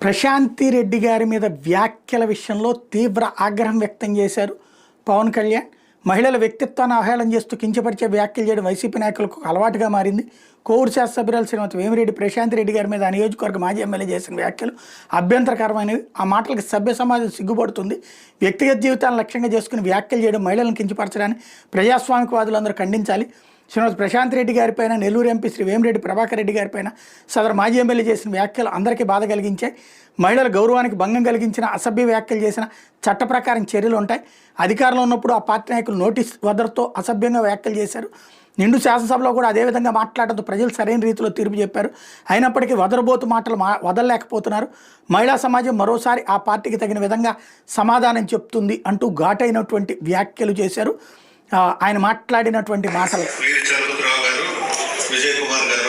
ప్రశాంతి రెడ్డి గారి మీద వ్యాఖ్యల విషయంలో తీవ్ర ఆగ్రహం వ్యక్తం చేశారు పవన్ కళ్యాణ్. మహిళల వ్యక్తిత్వాన్ని అవహేళన చేస్తూ కించపరిచే వ్యాఖ్యలు చేయడం వైసీపీ నాయకులకు అలవాటుగా మారింది. కోవిడ్ శాసనసభ్యురాలు శ్రీమతి వేమిరెడ్డి ప్రశాంతి రెడ్డి గారి మీద ఆ నియోజకవర్గ మాజీ ఎమ్మెల్యే చేసిన వ్యాఖ్యలు అభ్యంతరకరమైనవి. ఆ మాటలకు సభ్య సమాజం సిగ్గుపడుతుంది. వ్యక్తిగత జీవితాలను లక్ష్యంగా చేసుకుని వ్యాఖ్యలు చేయడం మహిళలను కించపరచడాన్ని ప్రజాస్వామికవాదులందరూ ఖండించాలి. శ్రీమతి ప్రశాంత్ రెడ్డి గారిపైన, నెల్లూరు ఎంపీ శ్రీ వేమిరెడ్డి ప్రభాకర్ రెడ్డి గారిపైన సదరు మాజీ ఎమ్మెల్యే చేసిన వ్యాఖ్యలు అందరికీ బాధ కలిగించాయి. మహిళల గౌరవానికి భంగం కలిగించిన, అసభ్య వ్యాఖ్యలు చేసిన చట్ట ప్రకారం చర్యలు ఉంటాయి. అధికారంలో ఉన్నప్పుడు ఆ పార్టీ నాయకులు నోటీస్ వదలతో అసభ్యంగా వ్యాఖ్యలు చేశారు. నిండు శాసనసభలో కూడా అదేవిధంగా మాట్లాడడంతో ప్రజలు సరైన రీతిలో తీర్పు చెప్పారు. అయినప్పటికీ వదలబోతు మాటలు వదలలేకపోతున్నారు. మహిళా సమాజం మరోసారి ఆ పార్టీకి తగిన విధంగా సమాధానం చెప్తుంది అంటూ ఘాటైనటువంటి వ్యాఖ్యలు చేశారు. ఆయన మాట్లాడినటువంటి మాటలు విజయ్ కుమార్ గారు